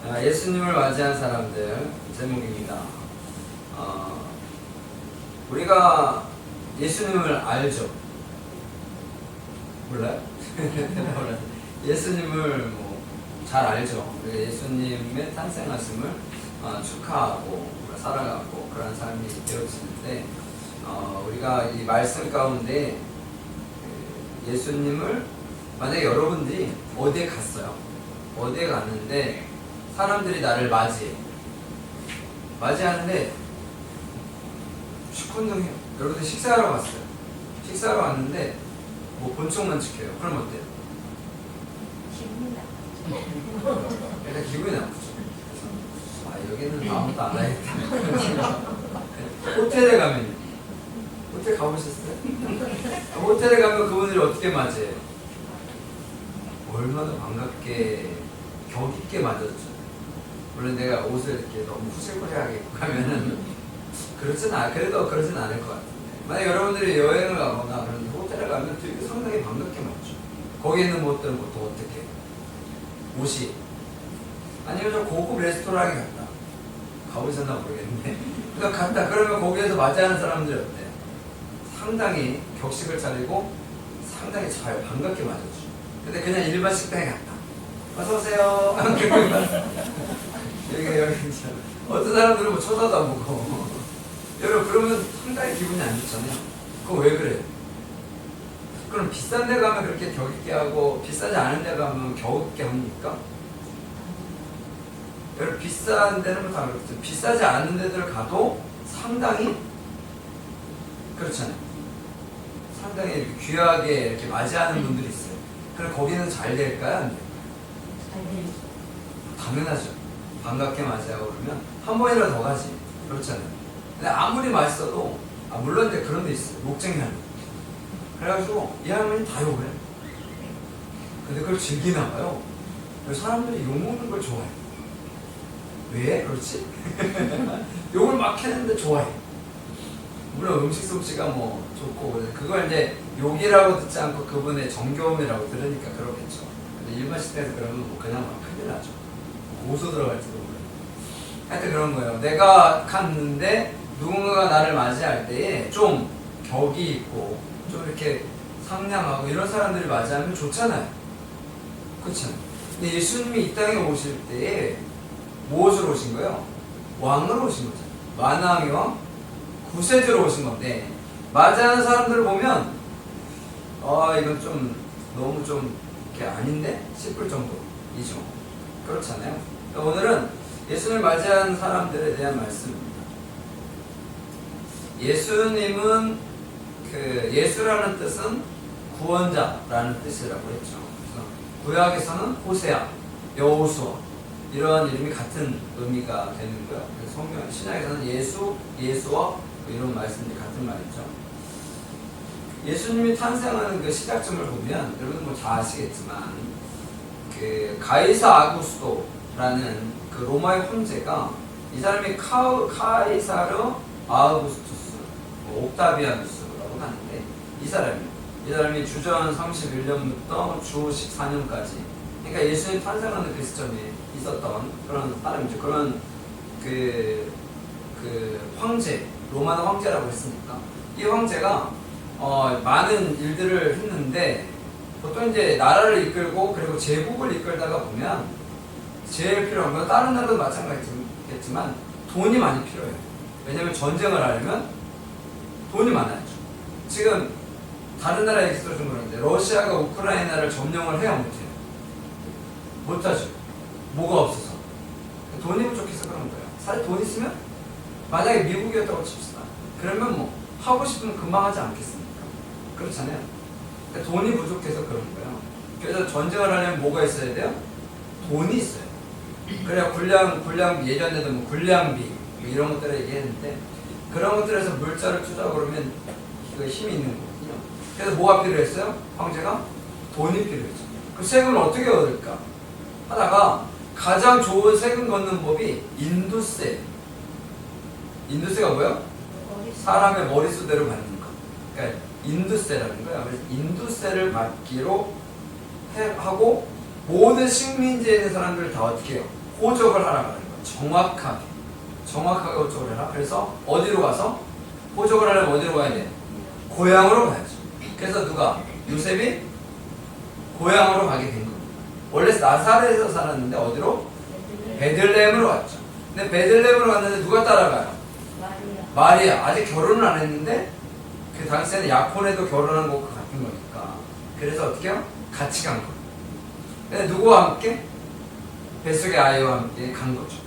예수님을 맞이한 사람들 제목입니다. 우리가 예수님을 알죠? 몰라요? 예수님을 잘 알죠. 우리가 예수님의 탄생하심을 축하하고 살아가고 그런 삶이 되어지는데 우리가 이 말씀 가운데 예수님을 만약에 여러분들이 어디에 갔어요. 어디에 갔는데 사람들이 나를 맞이하는데 시큰둥해요. 여러분들 식사하러 갔어요. 식사하러 왔는데 본총만 지켜요. 그럼 어때요? 기분이 나쁘죠. 일단 기분이 나쁘죠. 여기는 아무것도 안 하겠다. 호텔에 가면 호텔 가보셨어요? 호텔에 가면 그분들이 어떻게 맞이해요? 얼마나 반갑게 격 있게 맞았죠. 물론 내가 옷을 이렇게 너무 후질구리하게 입고 가면은 그래도 그러진 않을 것 같은데, 만약 여러분들이 여행을 가거나 그런 호텔에 가면 되게 상당히 반갑게 맞죠. 거기 있는 옷들은 보통 어떻게 옷이 아니면 좀 고급 레스토랑에 갔다 가보셨나 모르겠는데 갔다 그러면 거기에서 맞이하는 사람들이 어때? 상당히 격식을 차리고 상당히 잘 반갑게 맞았죠. 근데 그냥 일반 식당에 갔다 어서오세요 여기 어떤 사람들은 쳐다도 안 보고 여러분 그러면 상당히 기분이 안 좋잖아요. 그거 왜 그래요? 그럼 비싼 데 가면 그렇게 격 있게 하고 비싸지 않은 데 가면 격 있게 합니까? 여러분 비싼 데는 다 그렇죠. 비싸지 않은 데들 가도 상당히 그렇잖아요. 상당히 이렇게 귀하게 이렇게 맞이하는 분들이 있어요. 그럼 거기는 잘 될까요? 안 될까요? 잘 되죠. 당연하죠. 반갑게 맞이하고 그러면 한 번이라도 더 가지. 그렇잖아요. 근데 아무리 맛있어도 물론 이제 그런 데 있어요. 욕쟁이 할머니. 그래가지고 이 할머니 다 욕을 해요. 근데 그걸 즐기나 봐요. 사람들이 욕먹는 걸 좋아해요. 왜 그렇지? 욕을 막 했는데 좋아해. 물론 음식 솜씨가 좋고 그걸 이제 욕이라고 듣지 않고 그분의 정겨움이라고 들으니까 그렇겠죠. 근데 일반 식당에서 그러면 그냥 막 큰일 나죠. 고소 들어갈지도 몰라요. 하여튼 그런 거예요. 내가 갔는데 누군가가 나를 맞이할 때에 좀 격이 있고 좀 이렇게 상냥하고 이런 사람들이 맞이하면 좋잖아요. 그렇죠? 근데 예수님이 이 땅에 오실 때에 무엇으로 오신 거예요? 왕으로 오신 거죠. 만왕의 왕, 구세주로 오신 건데 맞이하는 사람들을 보면 이건 좀 너무 좀 이렇게 아닌데 싶을 정도이죠. 그렇잖아요. 오늘은 예수님을 맞이하는 사람들에 대한 말씀입니다. 예수님은 예수라는 뜻은 구원자라는 뜻이라고 했죠. 구약에서는 호세아, 여호수아 이러한 이름이 같은 의미가 되는 거예요. 성경 신약에서는 예수, 예수와 이런 말씀이 같은 말이죠. 예수님이 탄생하는 그 시작점을 보면 여러분 다 아시겠지만 가이사 아구스토라는 그 로마의 황제가 이 사람이 카이사르 아우구스투스 옥타비아누스라고 하는데 이 사람이 주전 31년부터 주 14년까지 그러니까 예수님 탄생하는 그 시점에 있었던 그런 사람이죠. 그런 그 황제, 로마의 황제라고 했으니까 이 황제가 많은 일들을 했는데 보통 이제 나라를 이끌고 그리고 제국을 이끌다가 보면 제일 필요한 건 다른 나라도 마찬가지겠지만 돈이 많이 필요해요. 왜냐하면 전쟁을 하려면 돈이 많아야죠. 지금 다른 나라 얘기도 좀 그런데 러시아가 우크라이나를 점령을 해야 못해요. 못하죠. 뭐가 없어서. 돈이 부족해서 그런 거예요. 사실 돈 있으면 만약에 미국이었다고 칩시다. 그러면 하고 싶으면 금방 하지 않겠습니까? 그렇잖아요. 그러니까 돈이 부족해서 그런 거예요. 그래서 전쟁을 하려면 뭐가 있어야 돼요? 돈이 있어요. 그래야 군량비, 예전에도 군량비 이런 것들을 얘기했는데 그런 것들에서 물자를 투자하고 그러면 그 힘이 있는 거거든요. 그래서 뭐가 필요했어요? 황제가 돈이 필요했죠. 그 세금을 어떻게 얻을까 하다가 가장 좋은 세금 걷는 법이 인두세. 인두세가 뭐예요? 사람의 머릿수대로 받는 거. 그러니까 인두세라는 거예요. 그래서 인두세를 받기로 하고 모든 식민지에 있는 사람들을 다 어떻게 해요? 호적을 하라고 하는 거야. 정확하게 호적을 해라. 그래서 어디로 가서 호적을 하려면 어디로 가야 돼? 고향으로 가야죠. 그래서 누가? 요셉이 고향으로 가게 된 겁니다. 원래 나사렛에서 살았는데 어디로? 베들레헴으로 갔죠. 근데 베들레헴으로 갔는데 누가 따라가요? 마리아. 아직 결혼을 안 했는데 그 당시에는 야콘에도 결혼한 것과 같은 거니까. 그래서 어떻게 해요? 같이 간 거예요. 근데 누구와 함께? 뱃속의 아이와 함께 간 거죠.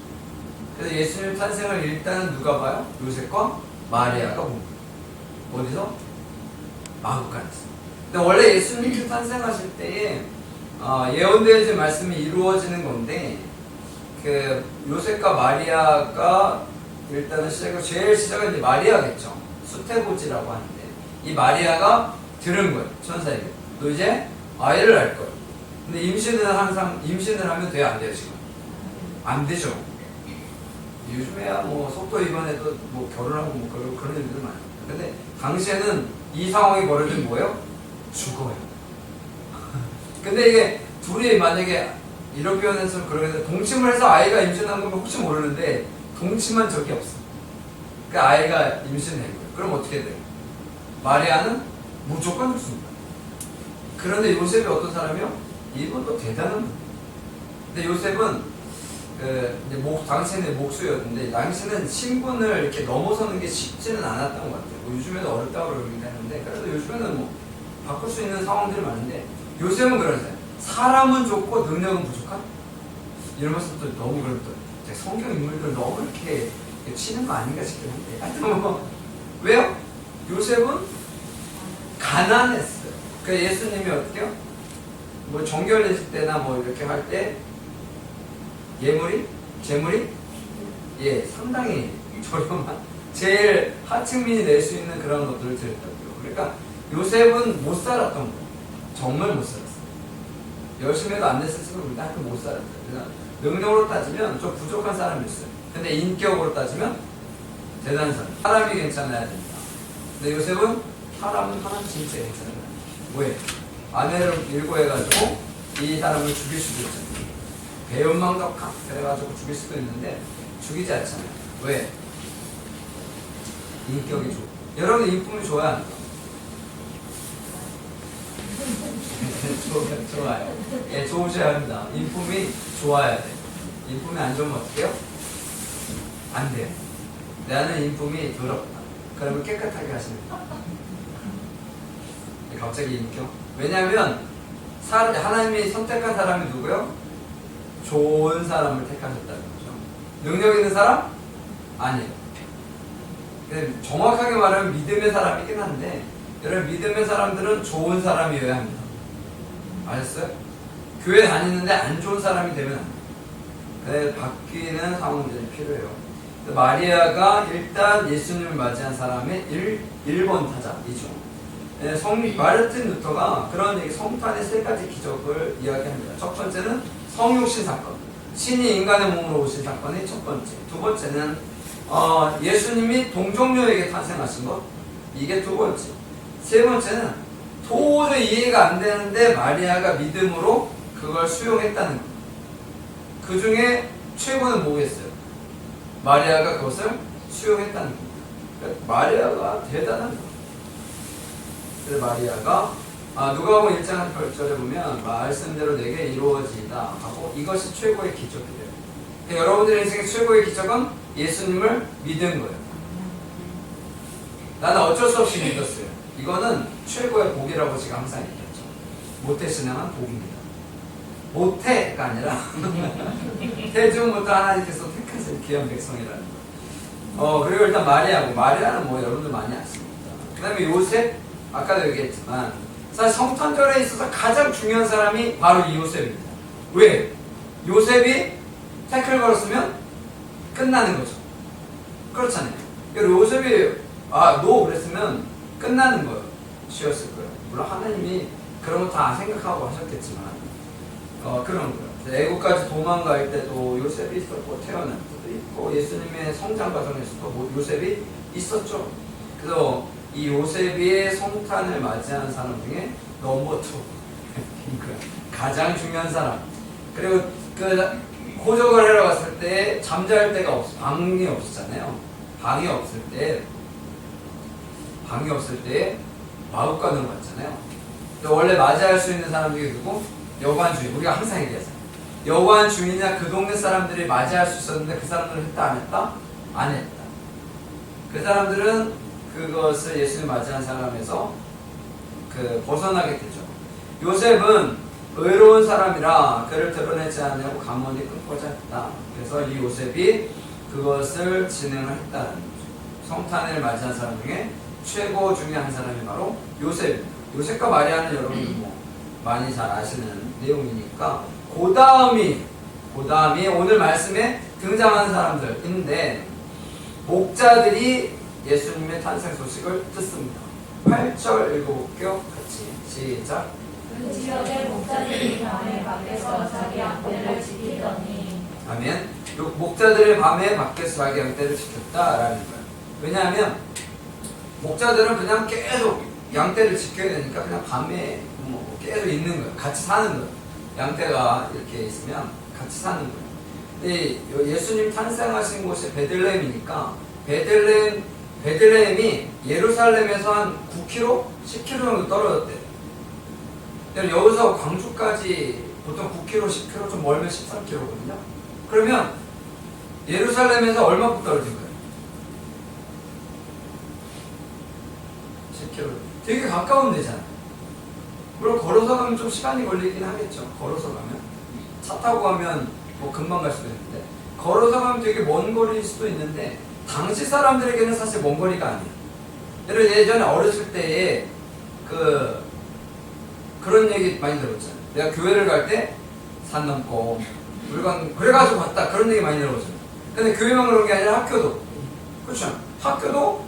그래서 예수님 탄생을 일단은 누가 봐요? 요셉과 마리아가 봅니다. 어디서? 마구간에서. 근데 원래 예수님이 탄생하실 때에 예언되어진 말씀이 이루어지는 건데 그 요셉과 마리아가 일단은 제일 시작은 이제 마리아겠죠. 수태고지라고 하는데 이 마리아가 들은 거예요. 천사에게. 너 이제 아이를 낳을 거야. 근데 임신을 하면 돼요? 안 돼요? 지금? 안 되죠. 요즘에야 뭐 속도 위반해도 뭐 결혼하고 뭐 그런 일들 많아요. 근데 당시에는 이 상황이 벌어지면 뭐예요? 죽어요. 근데 이게 둘이 만약에 이런 표현에서 그러는데 동침을 해서 아이가 임신한 거면 혹시 모르는데 동침한 적이 없어. 그 아이가 임신된 거예요. 그럼 어떻게 돼요? 마리아는 무조건 죽습니다. 그런데 요셉이 어떤 사람이요? 이분도 대단한 분이에요. 근데 요셉은 당시에는 목수였는데 당시에는 신분을 이렇게 넘어서는 게 쉽지는 않았던 것 같아요. 뭐 요즘에도 어렵다고 그러긴 하는데 그래도 요즘에는 뭐 바꿀 수 있는 상황들이 많은데 요셉은 그러잖아요. 사람은 좋고 능력은 부족한? 이러면서 또 너무 그런 또 성경 인물들 너무 이렇게 치는 거 아닌가 싶긴 한데 하여튼 뭐 왜요? 요셉은 가난했어요. 그러니까 예수님이 어떻게요? 뭐 정결했을 때나 뭐 이렇게 할 때 재물이 상당히 저렴한 제일 하층민이 낼 수 있는 그런 것들을 드렸다고요. 그러니까 요셉은 못 살았던 거예요. 정말 못 살았어요. 열심히 해도 안 됐을지도 모르는데 하여튼 못 살았어요. 그래서 능력으로 따지면 좀 부족한 사람이었어요. 근데 인격으로 따지면 대단한 사람. 사람이 괜찮아야 됩니다. 근데 요셉은 사람은 진짜 괜찮아요. 왜? 아내를 밀고 해가지고 이 사람을 죽일 수도 있잖아요. 배은망덕한 그래가지고 죽일 수도 있는데 죽이지 않잖아요. 왜? 인격이 좋고. 여러분 인품이 좋아야 합니다. 좋아요. 예, 좋으셔야 합니다. 인품이 좋아야 돼. 인품이 안 좋으면 어떡해요? 안 돼요. 나는 인품이 더럽다. 그러면 깨끗하게 하십니다. 갑자기 인격? 왜냐하면 하나님이 선택한 사람이 누구요? 좋은 사람을 택하셨다는 거죠. 능력 있는 사람? 아니에요. 근데 정확하게 말하면 믿음의 사람이긴 한데 여러분 믿음의 사람들은 좋은 사람이어야 합니다. 아셨어요? 교회 다니는데 안 좋은 사람이 되면 안 돼요. 네, 바뀌는 상황들이 필요해요. 마리아가 일단 예수님을 맞이한 사람의 1번 타자이죠. 네, 마르틴 루터가 그런 성탄의 세 가지 기적을 이야기합니다. 첫 번째는 성육신 사건. 신이 인간의 몸으로 오신 사건이 첫 번째. 두 번째는 예수님이 동정녀에게 탄생하신 것. 이게 두 번째. 세 번째는 도저히 이해가 안 되는데 마리아가 믿음으로 그걸 수용했다는 것. 그 중에 최고는 뭐겠어요? 마리아가 그것을 수용했다는 겁니다. 그러니까 마리아가 대단한 거예요. 그래서 마리아가 누가복음 1장 8절에 보면 말씀대로 내게 이루어지다 하고 이것이 최고의 기적이래요. 그러니까 여러분들의 인생의 최고의 기적은 예수님을 믿은 거예요. 나는 어쩔 수 없이 믿었어요. 이거는 최고의 복이라고 제가 항상 얘기했죠. 모태신앙은 복입니다. 모태가 아니라 태중부터 하나님께서 택하신 귀한 백성이라는 거. 그리고 일단 마리아는 뭐 여러분들 많이 아십니다. 그 다음에 요셉, 아까도 얘기했지만 사실 성탄절에 있어서 가장 중요한 사람이 바로 이 요셉입니다. 왜? 요셉이 태클 걸었으면 끝나는 거죠. 그렇잖아요. 요셉이 노 그랬으면 끝나는 것이었을 거예요. 물론 하나님이 그런 거 다 생각하고 하셨겠지만 그런 거예요. 애국까지 도망갈 때도 요셉이 있었고 태어날 때도 있고 예수님의 성장 과정에서도 요셉이 있었죠. 그래서 이 요셉의 성탄을 맞이하는 사람 중에 넘버 2 가장 중요한 사람. 그리고 그 고적을 하러 갔을 때 잠잘 데가 방이 없었잖아요. 방이 없을 때 마법관으로 갔잖아요. 또 원래 맞이할 수 있는 사람들이 누구? 여관 주인. 우리가 항상 얘기하잖아요. 여관 주인이나 그 동네 사람들이 맞이할 수 있었는데 그 사람들은 했다 안 했다? 안 했다. 그 사람들은 그것을 예수님 맞이한 사람에서 벗어나게 되죠. 요셉은 의로운 사람이라 그를 드러내지 않으려고 가문이 끊고자 했다. 그래서 이 요셉이 그것을 진행을 했다는 거죠. 성탄을 맞이한 사람 중에 최고 중에 한 사람이 바로 요셉입니다. 요셉과 마리아는 여러분들 많이 잘 아시는 내용이니까 그 다음이 오늘 말씀에 등장하는 사람들인데 목자들이 예수님의 탄생 소식을 듣습니다. 8절 읽어볼게요. 같이 시작. 그 지역의 목자들이 밤에 밖에서 자기 양떼를 지키더니 아멘. 목자들의 밤에 밖에서 자기 양떼를 지켰다라는 거예요. 왜냐하면 목자들은 그냥 계속 양떼를 지켜야 되니까 그냥 밤에 계속 있는 거예요. 같이 사는 거예요. 양떼가 이렇게 있으면 같이 사는 거예요. 근데 예수님 탄생하신 곳이 베들레헴이니까 베들레헴이 예루살렘에서 한 9km, 10km 정도 떨어졌대요. 여기서 광주까지 보통 9km, 10km 좀 멀면 13km거든요. 그러면 예루살렘에서 얼마큼 떨어진 거예요? 10km. 되게 가까운 데잖아요. 물론 걸어서 가면 좀 시간이 걸리긴 하겠죠. 걸어서 가면. 차 타고 가면 금방 갈 수도 있는데 걸어서 가면 되게 먼 거리일 수도 있는데 당시 사람들에게는 사실 먼 거리가 아니에요. 예전에 어렸을 때에 그런 얘기 많이 들었잖아요. 내가 교회를 갈 때 산 넘고 물건 그래가지고 갔다 그런 얘기 많이 들었잖아요. 근데 교회만 그런 게 아니라 학교도 그렇죠. 학교도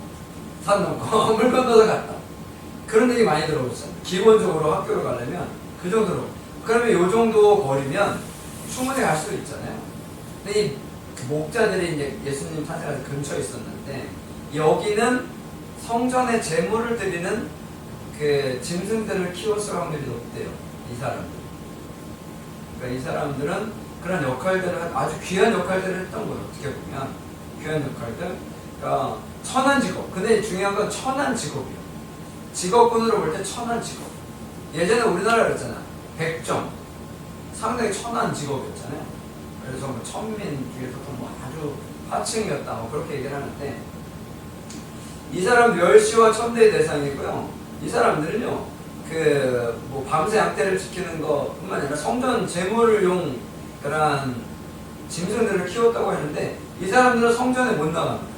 산 넘고 물건 넣어서 갔다 그런 얘기 많이 들어보잖아요. 기본적으로 학교를 가려면 그 정도로 그러면 요 정도 거리면 충분히 갈 수도 있잖아요. 근데 이 목자들이 이제 예수님 탄생할 근처에 있었는데 여기는 성전에 제물을 드리는 그 짐승들을 키웠을 확률이 높대요. 이 사람들. 그러니까 이 사람들은 그런 역할들을 아주 귀한 역할들을 했던 거예요. 어떻게 보면 귀한 역할들. 그러니까 천한 직업. 근데 중요한 건 천한 직업이에요. 직업군으로 볼 때 천한 직업. 예전에 우리나라 그랬잖아. 백정. 상당히 천한 직업이었잖아요. 그래서 천민 중에서도 아주 하층이었다. 그렇게 얘기를 하는데 이 사람 멸시와 천대의 대상이고요. 이 사람들은요. 밤새 양떼를 지키는 것뿐만 아니라 성전 제물용 그러한 짐승들을 키웠다고 했는데 이 사람들은 성전에 못 나갑니다.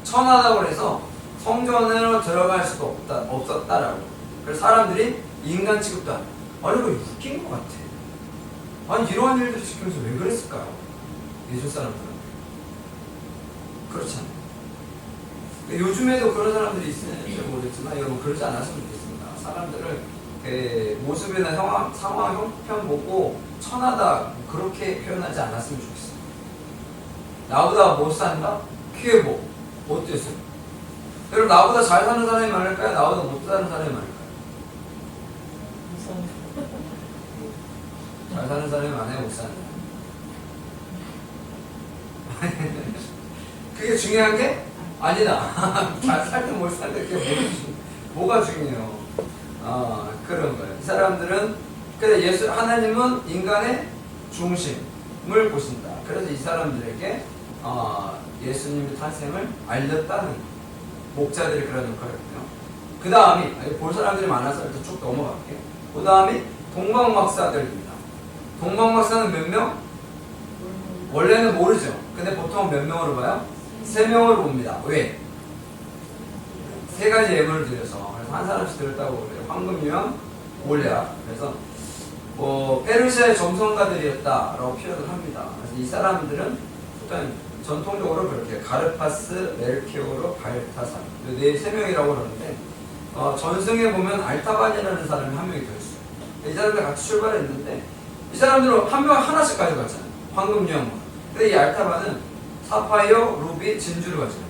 천하다고 해서 성전으로 들어갈 수가 없었다라고. 그래서 사람들이 인간 취급도 안 해요. 아니 이거 웃긴 것 같아. 아니 이러한 일들을 지키면서 왜 그랬을까요? 예술 사람들은 그렇잖아요. 요즘에도 그런 사람들이 있을지 모르겠지만 여러분 그러지 않았으면 좋겠습니다. 사람들을 모습이나 상황 형편 보고 천하다 그렇게 표현하지 않았으면 좋겠어요. 나보다 못 산다? 피해보 어땠어요? 여러분 나보다 잘 사는 사람이 많을까요? 나보다 못 사는 사람이 많을까요? 잘 사는 사람이 많아요? 못 사는 사람이? 그게 중요한 게 아니다. 잘 살 때 못 살 때 그게 뭐가 중요해요? 그런 거예요. 이 사람들은 그래 하나님은 인간의 중심을 보신다. 그래서 이 사람들에게 예수님의 탄생을 알렸다는 목자들이 그런 역할을 했고요. 그 다음이 볼 사람들이 많아서 일단 쭉 넘어갈게요. 그 다음이 동방박사들입니다. 동방박사는 몇 명? 원래는 모르죠. 근데 보통 몇 명으로 봐요? 3명을 봅니다. 왜? 3가지 예물을 드려서 그래서 한 사람씩 드렸다고 그래요. 황금유황, 몰약. 그래서 페르시아의 점성가들이었다라고 표현을 합니다. 그래서 이 사람들은 일단 전통적으로 그렇게 가르파스, 멜키오르, 발타산 3명이라고 그러는데 전승에 보면 알타반이라는 사람이 한 명이 더 있어요. 이 사람들 같이 출발했는데 이 사람들은 한 명 하나씩 가져갔잖아요. 황금유황만. 근데 이 알타반은 사파이어, 루비, 진주를 가져갔어요.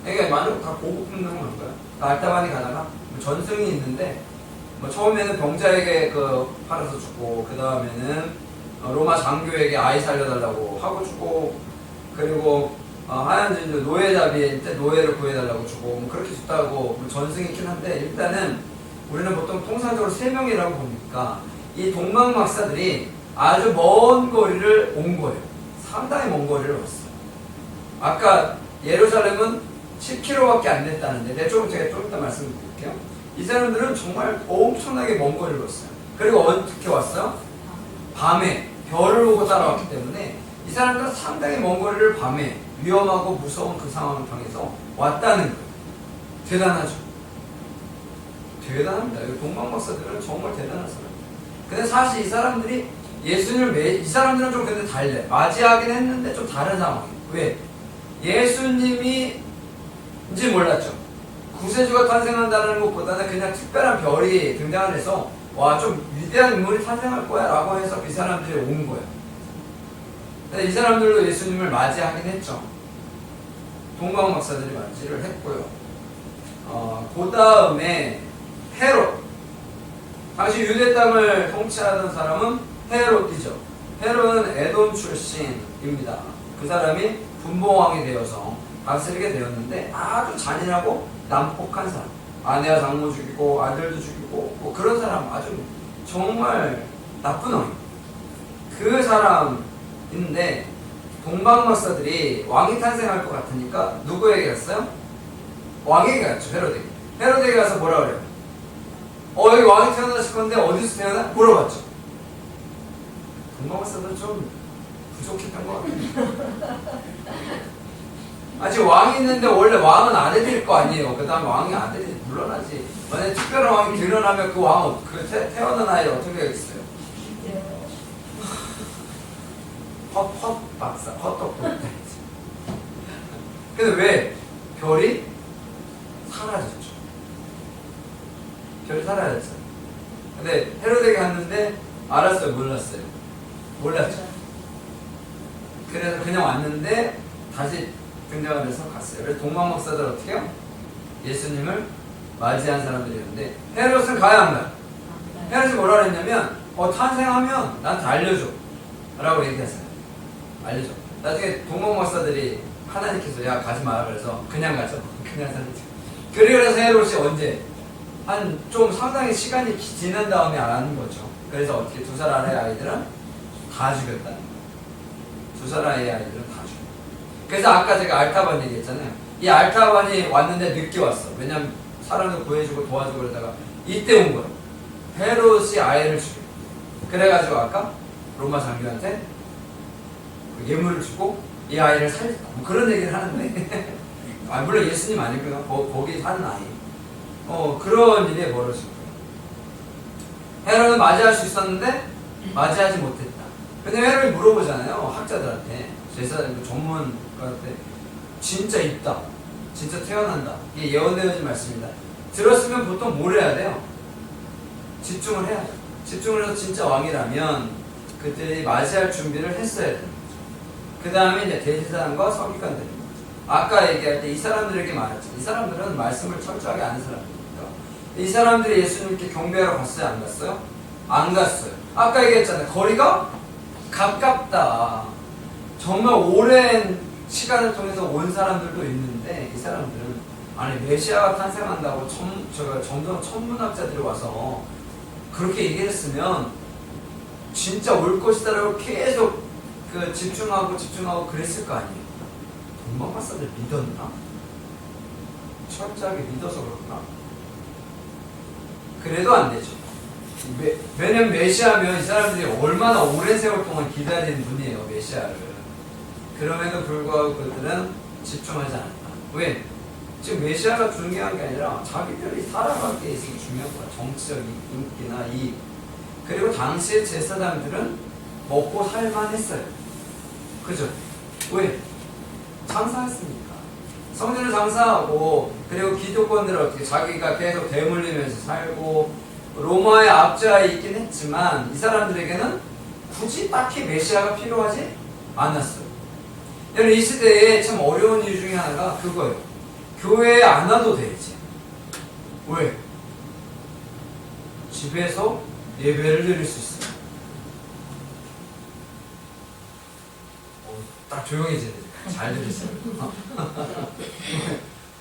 그러니까 많은 다 고급품들은 그런 거예요. 알타반이 가다가 전승이 있는데 처음에는 병자에게 팔아서 주고 그 다음에는 로마 장교에게 아이 살려달라고 하고 주고, 그리고 하얀 진주 노예잡이한테 노예를 구해달라고 주고, 뭐 그렇게 줬다고 뭐 전승이 있긴 한데, 일단은 우리는 보통 통상적으로 3명이라고 보니까 이 동방박사들이 아주 먼 거리를 온 거예요. 상당히 먼 거리를 왔어요. 아까 예루살렘은 10km밖에 안 됐다는데, 제가 좀 이따 말씀드릴게요. 이 사람들은 정말 엄청나게 먼 거리를 왔어요. 그리고 어떻게 왔어요? 밤에 별을 보고 따라왔기 때문에 이 사람들은 상당히 먼 거리를 밤에 위험하고 무서운 그 상황을 통해서 왔다는 거예요. 대단하죠? 대단합니다. 동방박사들은 정말 대단한 사람이에요. 근데 사실 이 사람들이 이 사람들은 좀 근데 달래. 맞이하긴 했는데 좀 다른 상황이에요. 왜? 예수님이 인지 몰랐죠. 구세주가 탄생한다는 것보다는 그냥 특별한 별이 등장을 해서 와, 좀 위대한 인물이 탄생할 거야 라고 해서 이 사람들이 온 거예요. 근데 이 사람들도 예수님을 맞이하긴 했죠. 동방박사들이 맞이를 했고요. 그 다음에 헤롯. 당시 유대 땅을 통치하던 사람은 헤롯이죠. 헤롯은 에돔 출신입니다. 그 사람이 분봉왕이 되어서 다스리게 되었는데 아주 잔인하고 난폭한 사람. 아내와 장모 죽이고 아들도 죽이고 뭐 그런 사람, 아주 정말 나쁜 왕. 그 사람인데 동방박사들이 왕이 탄생할 것 같으니까 누구에게 갔어요? 왕에게 갔죠. 헤롯에게. 헤롯에게 가서 뭐라 그래요? 여기 왕이 태어나실 건데 어디서 태어나? 물어봤죠. 동방박사들은 좀 부족했던 것 같아요. 아직 왕이 있는데 원래 왕은 아들일 거 아니에요. 그 다음에 왕이 아들이 물러나지. 만약에 특별한 왕이 들어나면 그 왕은 태어난 아이를 어떻게 하겠어요? 박사, 헛떡 보냈다. 근데 왜? 별이 사라졌죠. 별이 사라졌어요. 근데 헤롯에게 갔는데 알았어요? 몰랐어요? 몰랐죠. 그래서 그냥 왔는데 다시 등장을 해서 갔어요. 그래서 동방박사들 어떻게 해요? 예수님을 맞이한 사람들이었는데 헤롯은 가야 안 가요? 헤롯이 뭐라 그랬냐면 탄생하면 나한테 알려줘 라고 얘기했어요. 알려줘. 나중에 동방박사들이 하나님께서 야 가지 마라 그래서 그냥 가죠. 그냥 살았죠. 그래서 헤롯이 언제 한 좀 상당히 시간이 지난 다음에 알았는 거죠. 그래서 어떻게 2살 아래의 아이들은 다 죽였다는 거예요. 2살 아래의 아이들은 다 죽였어요. 그래서 아까 제가 알타반 얘기했잖아요. 이 알타반이 왔는데 늦게 왔어. 왜냐면 사람을 구해주고 도와주고 그러다가 이때 온 거예요. 헤롯이 아이를 죽여. 그래가지고 아까 로마 장교한테 예물을 주고 이 아이를 살리고 뭐 그런 얘기를 하는데 물론 예수님 아니고요. 거기 사는 아이. 그런 일이 벌어진 거예요. 헤롯은 맞이할 수 있었는데 맞이하지 못했다. 근데 헤롯이 물어보잖아요. 학자들한테. 제사장 전문가한테 진짜 있다. 진짜 태어난다. 이게 예언되어진 말씀입니다. 들었으면 보통 뭘 해야 돼요? 집중을 해야죠. 집중을 해서 진짜 왕이라면 그들이 맞이할 준비를 했어야 되는 거죠. 그 다음에 이제 대제사장과 서기관들입니다. 아까 얘기할 때 이 사람들에게 말했죠. 이 사람들은 말씀을 철저하게 아는 사람들입니다. 이 사람들이 예수님께 경배하러 갔어요? 안 갔어요? 안 갔어요. 아까 얘기했잖아요. 거리가 가깝다. 정말 오랜 시간을 통해서 온 사람들도 있는데 이 사람들은 아니 메시아가 탄생한다고 점점 천문학자들이 와서 그렇게 얘기했으면 진짜 올 것이다라고 계속 집중하고 그랬을 거 아니에요. 동방박사들 믿었나? 철저하게 믿어서 그런가? 그래도 안 되죠. 왜냐면 메시아면 이 사람들이 얼마나 오랜 세월 동안 기다린 분이에요. 메시아를. 그럼에도 불구하고 그들은 집중하지 않았다. 왜? 지금 메시아가 중요한 게 아니라 자기들이 살아가기 위해서 중요한 거야. 정치적 인기나 이익. 그리고 당시의 제사장들은 먹고 살만했어요. 그죠? 왜? 장사했으니까. 성전을 장사하고 그리고 기득권들을 어떻게 자기가 계속 대물리면서 살고 로마의 압제하에 있긴 했지만 이 사람들에게는 굳이 딱히 메시아가 필요하지 않았어요. 여러분 이 시대에 참 어려운 이유 중에 하나가 그거예요. 교회에 안 와도 되지. 왜? 집에서 예배를 드릴 수 있어요. 딱 조용해지네. 잘 들으세요.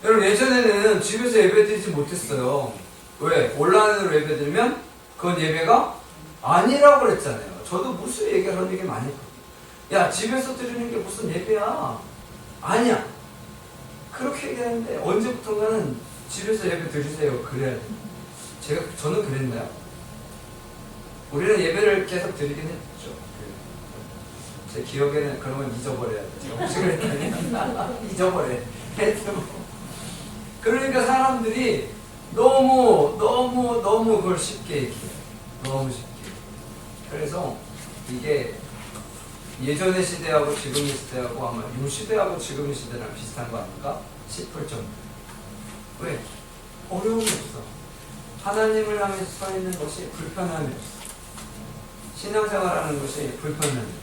여러분 예전에는 집에서 예배 드리지 못했어요. 왜? 온라인으로 예배 드리면 그건 예배가 아니라고 그랬잖아요. 저도 무슨 얘기를 그런 얘기 많이 했거든요. 야, 집에서 드리는 게 무슨 예배야? 아니야. 그렇게 얘기하는데 언제부턴가는 집에서 예배 드리세요. 그래야 돼요. 저는 그랬나요? 우리는 예배를 계속 드리긴 했죠. 제 기억에는 그런 건 잊어버려야 돼요. 혹시 그랬더니 잊어버려. 그러니까 사람들이 너무 그걸 쉽게 얘기해요. 너무 쉽게. 그래서 이게 예전의 시대하고 지금의 시대하고 아마 이 시대하고 지금의 시대랑 비슷한 거 아닌가 싶을 정도. 왜? 어려움이 없어. 하나님을 향해서 서 있는 것이 불편함이 없어. 신앙생활하는 것이 불편함이 없어.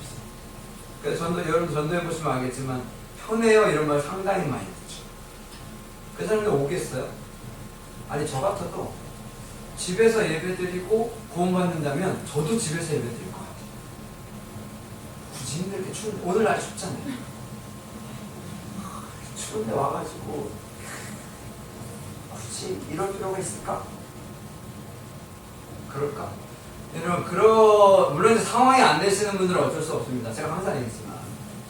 그래서 여러분 전도해보시면 알겠지만 편해요 이런 말 상당히 많이 듣죠. 그 사람들 오겠어요? 아니 저 같아도 집에서 예배드리고 구원받는다면 저도 집에서 예배드릴 것 같아요. 굳이 힘들게 추운데 오늘 날 춥잖아요. 추운데 와가지고 굳이 이럴 필요가 있을까? 그럴까? 여러분 물론 이제 상황이 안 되시는 분들은 어쩔 수 없습니다. 제가 항상 얘기했지만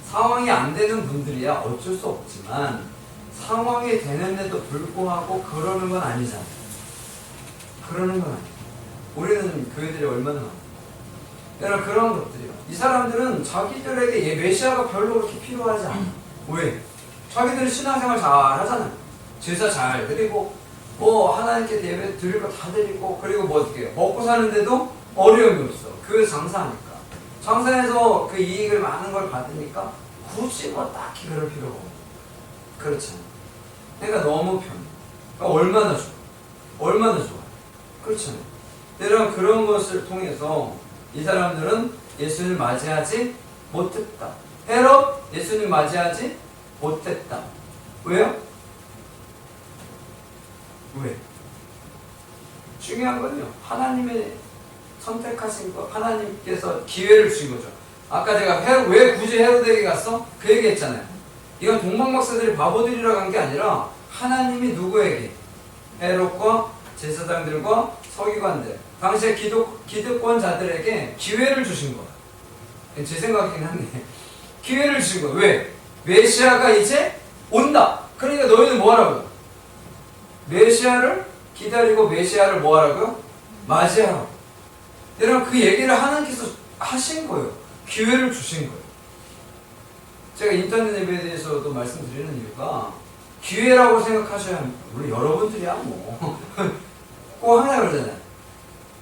상황이 안 되는 분들이야 어쩔 수 없지만 상황이 되는데도 불구하고 그러는 건 아니잖아요. 그러는 건 아니에요. 우리는 교회들이 얼마나 많아요. 여러분 그런 것들이요. 이 사람들은 자기들에게 메시아가 별로 그렇게 필요하지 않아요. 왜? 자기들은 신앙생활 잘 하잖아요. 제사 잘 드리고 하나님께 예배 드릴 거 다 드리고 그리고 어떻게 해요? 먹고 사는데도 어려움이 없어. 교회 장사하니까. 장사해서 그 이익을 많은 걸 받으니까 굳이 딱히 그럴 필요가 없어요. 그렇잖아요. 그러니까 너무 편해. 그러니까 얼마나 좋아. 얼마나 좋아. 그렇잖아요. 여러분 그런 것을 통해서 이 사람들은 예수님을 맞이하지 못했다. 헤롯 예수님 맞이하지 못했다. 왜요? 왜? 중요한 건요. 하나님의 선택하신 거, 하나님께서 기회를 주신 거죠. 아까 제가 왜 굳이 헤롯에게 갔어? 그 얘기 했잖아요. 이건 동방박사들이 바보들이라 간 게 아니라 하나님이 누구에게? 헤롯과 제사장들과 서기관들, 당시에 기득권자들에게 기회를 주신 거야. 제 생각이긴 한데 기회를 주신 거야. 왜? 메시아가 이제 온다. 그러니까 너희는 뭐 하라고요? 메시아를 기다리고 메시아를 뭐 하라고요? 맞이하라고. 여러분 그 얘기를 하나님께서 하신 거예요. 기회를 주신 거예요. 제가 인터넷 예배에 대해서도 말씀드리는 이유가 기회라고 생각하셔야 합니다. 물론 여러분들이야 뭐. 꼭 항상 그러잖아요.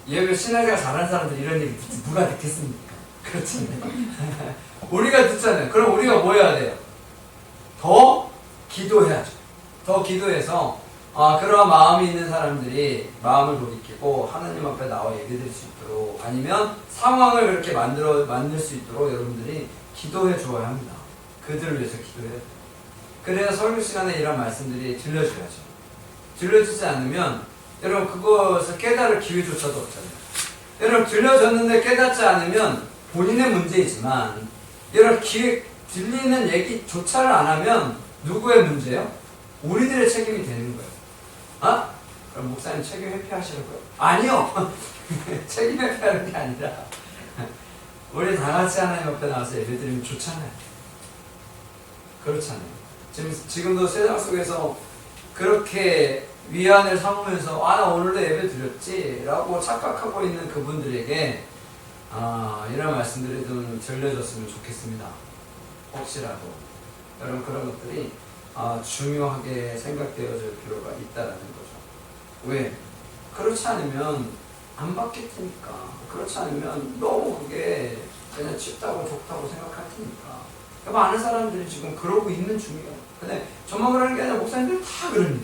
예배 신앙생활 잘하는 사람들 이런 얘기 누가 듣겠습니까? 그렇잖아요. 우리가 듣잖아요. 그럼 우리가 뭐 해야 돼요? 더 기도해야죠. 더 기도해서 그런 마음이 있는 사람들이 마음을 돌이키고 하나님 앞에 나와 예배드릴 수 있도록 아니면 상황을 그렇게 만들 수 있도록 여러분들이 기도해 주어야 합니다. 그들을 위해서 기도해야 돼요. 그래야 설교 시간에 이런 말씀들이 들려줘야죠. 들려주지 않으면 여러분 그것을 깨달을 기회조차도 없잖아요. 여러분 들려줬는데 깨닫지 않으면 본인의 문제이지만 여러분 들리는 얘기조차를 안 하면 누구의 문제예요? 우리들의 책임이 되는 거예요. 그럼 목사님 책임 회피하시는 거예요? 아니요. 책임 회피하는 게 아니라 우리 다 같이 하나님 앞에 나와서 예배드리면 좋잖아요. 그렇잖아요. 지금도 세상 속에서 그렇게 위안을 삼으면서 나 오늘도 예배 드렸지 라고 착각하고 있는 그분들에게 이런 말씀들이 좀 들려줬으면 좋겠습니다. 혹시라도 여러분 그런 것들이 중요하게 생각되어질 필요가 있다는 거죠. 왜? 그렇지 않으면 안 받게 되니까. 그렇지 않으면 너무 그게 그냥 쉽다고 좋다고 생각할 테니까. 많은 사람들이 지금 그러고 있는 중이에요. 근데 저만 그러는 게 아니라 목사님들 다 그런 얘기.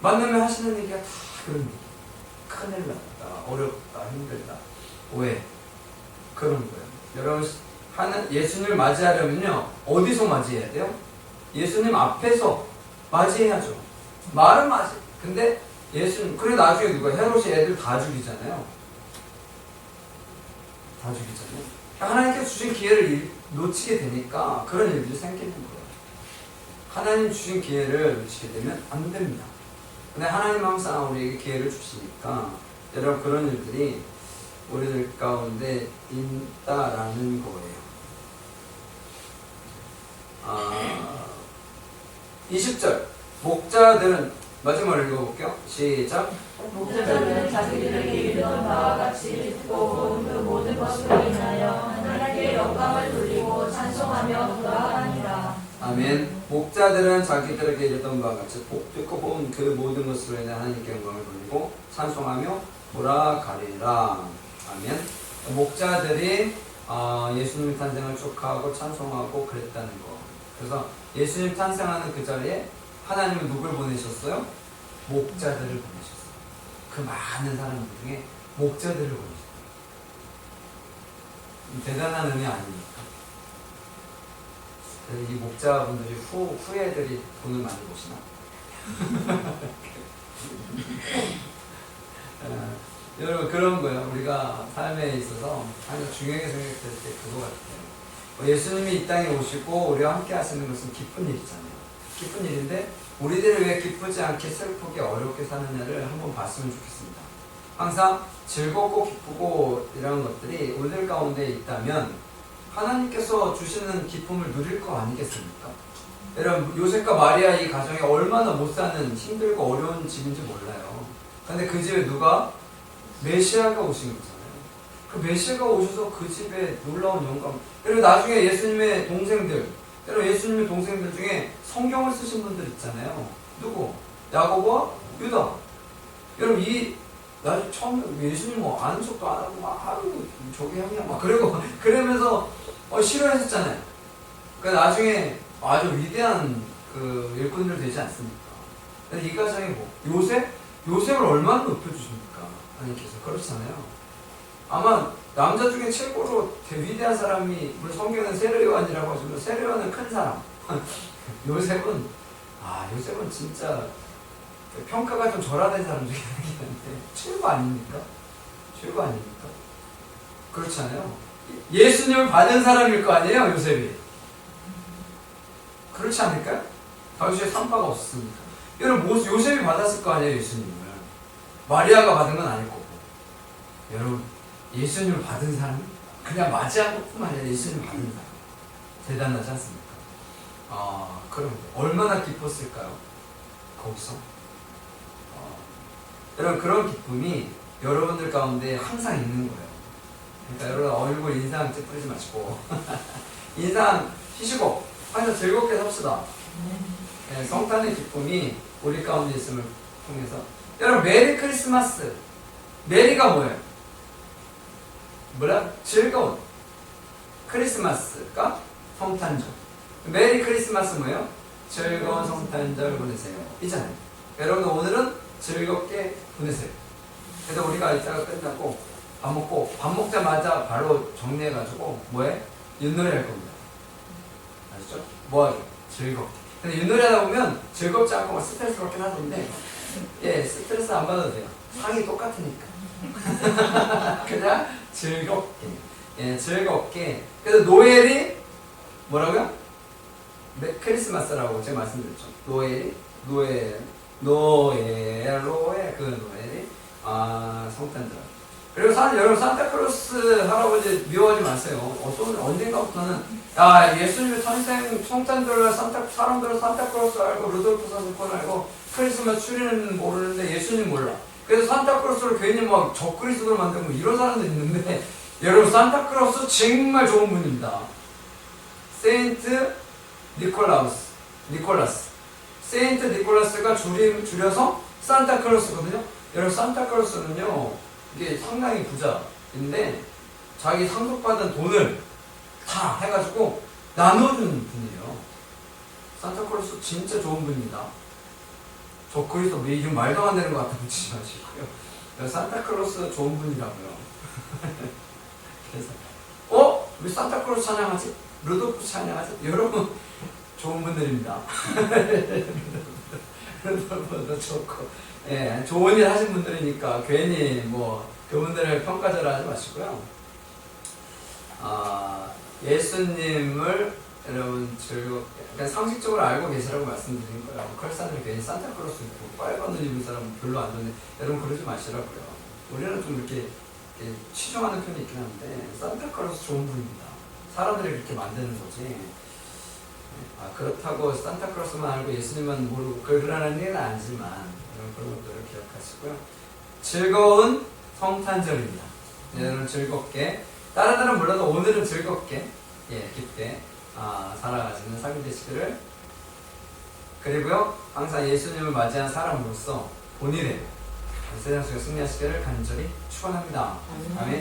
만나면 하시는 얘기가 다 그런 얘기. 큰일 났다, 어렵다, 힘들다. 왜? 그런 거예요. 여러분 예수님을 맞이하려면요 어디서 맞이해야 돼요? 예수님 앞에서 맞이해야죠. 말은 맞이. 근데 예수님 그래 나중에 누가 헤롯이 애들 다 죽이잖아요. 다 죽이잖아요. 하나님께서 주신 기회를 놓치게 되니까 그런 일들이 생기는 거예요. 하나님 주신 기회를 놓치게 되면 안 됩니다. 근데 하나님 항상 우리에게 기회를 주시니까 여러분 그런 일들이 우리들 가운데 있다라는 거예요. 20절 목자들은 마지막으로 읽어볼게요. 시작. 목자들은 자기들에게 이르던 바와 같이 듣고 본 그 모든 것으로 인하여 하나님께 영광을 돌리고 찬송하며 돌아가니라. 아멘. 목자들은 자기들에게 이르던 바와 같이 듣고 본 그 모든 것으로 인해 하나님께 영광을 돌리고 찬송하며 돌아가리라. 아멘. 목자들이 예수님 탄생을 축하하고 찬송하고 그랬다는 거. 그래서 예수님 탄생하는 그 자리에 하나님은 누굴 보내셨어요? 목자들을 보내셨어요. 그 많은 사람들 중에 목자들을 보내셨어요. 대단한 은혜 아닙니까? 이 목자분들이 후예들이 돈을 많이 보시나? 여러분 그런 거예요. 우리가 삶에 있어서 항상 중요하게 생각될 때 그거 같아요. 예수님이 이 땅에 오시고 우리와 함께 하시는 것은 기쁜 일이잖아요. 기쁜 일인데 우리들이 왜 기쁘지 않게 슬프게 어렵게 사느냐를 한번 봤으면 좋겠습니다. 항상 즐겁고 기쁘고 이런 것들이 우리들 가운데 있다면 하나님께서 주시는 기쁨을 누릴 거 아니겠습니까? 여러분 요셉과 마리아 이 가정이 얼마나 못 사는 힘들고 어려운 집인지 몰라요. 근데 그 집에 누가? 메시아가 오신 거잖아요. 그 메시아가 오셔서 그 집에 놀라운 영광. 여러분 나중에 예수님의 동생들, 여러분 예수님의 동생들 중에 성경을 쓰신 분들 있잖아요. 누구? 야고보와 유다. 여러분 나중에 처음 예수님 뭐 아는 척도 안 하고 막 아유 저기 형이야 막 그러면서 싫어했었잖아요. 그러니까 나중에 아주 위대한 그 일꾼들 되지 않습니까? 근데 이 가정이 뭐 요셉을 얼마나 높여주십니까? 하나님께서 그렇잖아요. 아마 남자 중에 최고로 위대한 사람이 물론 성경은 세례요한이라고 하지만 세례요한은 큰 사람. 요셉은 진짜 평가가 좀 절하된 사람 중에 하나긴 한데 최고 아닙니까? 최고 아닙니까? 그렇잖아요. 예수님을 받은 사람일 거 아니에요, 요셉이. 그렇지 않을까요? 당시에 산파가 없었으니까. 여러분 요셉이 받았을 거 아니에요, 예수님을. 마리아가 받은 건 아닐 거고. 여러분 예수님을 받은 사람은 그냥 맞이한 것뿐만 아니라 예수님을 받은 사람. 대단하지 않습니까? 그럼 얼마나 기뻤을까요? 거기서. 여러분 그런 기쁨이 여러분들 가운데 항상 있는 거예요. 그러니까 여러분 얼굴 인상 찌푸리지 마시고 인상 피시고 항상 즐겁게 삽시다. 네, 성탄의 기쁨이 우리 가운데 있음을 통해서. 여러분 메리 크리스마스. 메리가 뭐예요? 뭐라? 즐거운. 크리스마스가 성탄절. 메리 크리스마스 뭐예요? 즐거운 성탄절 보내세요. 이잖아요. 여러분 오늘은 즐겁게 보내세요. 그래서 우리가 이따가 끝나고 밥 먹자마자 바로 정리해가지고 뭐해? 윷놀이 할 겁니다. 아시죠? 뭐하죠? 즐겁게. 근데 윷놀이 하다 보면 즐겁지 않고 막 스트레스 받긴 하던데 스트레스 안 받아도 돼요. 상이 똑같으니까. 그냥 즐겁게. 즐겁게. 그래서 노엘이 뭐라고요? 크리스마스라고 제가 말씀드렸죠. 노엘이 성탄절. 그리고 여러분 산타클로스 할아버지 미워하지 마세요. 언젠가부터는 예수님의 탄생 성탄절 사람들은 산타클로스 알고 루돌프 사슴권 알고 크리스마스 추리는 모르는데 예수님 몰라. 그래서 산타클로스를 괜히 막 적그리스도를 만들고 이런 사람들 있는데 여러분 산타클로스 정말 좋은 분입니다. 세인트 니콜라스. 세인트 니콜라스가 줄여서 산타클로스거든요. 여러분 산타클로스는요 이게 상당히 부자인데 자기 상속받은 돈을 다 해가지고 나눠주는 분이에요. 산타클로스 진짜 좋은 분입니다. 적그리스도 이름 말도 안 되는 것 같아 붙이지 마시고요. 산타클로스 좋은 분이라고요. 그래서 왜 산타클로스 찬양하지? 루돌프 찬양하지? 여러분 좋은 분들입니다. 루돌프도 좋고 좋은 일 하신 분들이니까 괜히 그분들을 평가절하지 마시고요. 예수님을 여러분 그냥 상식적으로 알고 계시라고 말씀드린 거예요. 컬산을 괜히 산타클로스 입고 빨간 옷 입은 사람은 별로 안 좋은데 여러분 그러지 마시라고요. 우리는 좀 이렇게 치중하는 편이 있긴 한데 산타클로스 좋은 분입니다. 사람들이 그렇게 만드는 거지. 그렇다고 산타클로스만 알고 예수님만 모르고 그러라는 얘기는 아니지만 그런 것들을 기억하시고요. 즐거운 성탄절입니다. 여러분 즐겁게 다른 날은 몰라도 오늘은 즐겁게 깊게 살아가시는 삶이 되시기를, 그리고요 항상 예수님을 맞이한 사람으로서 본인의 세상 속에 승리하시기를 간절히 축원합니다. 아멘.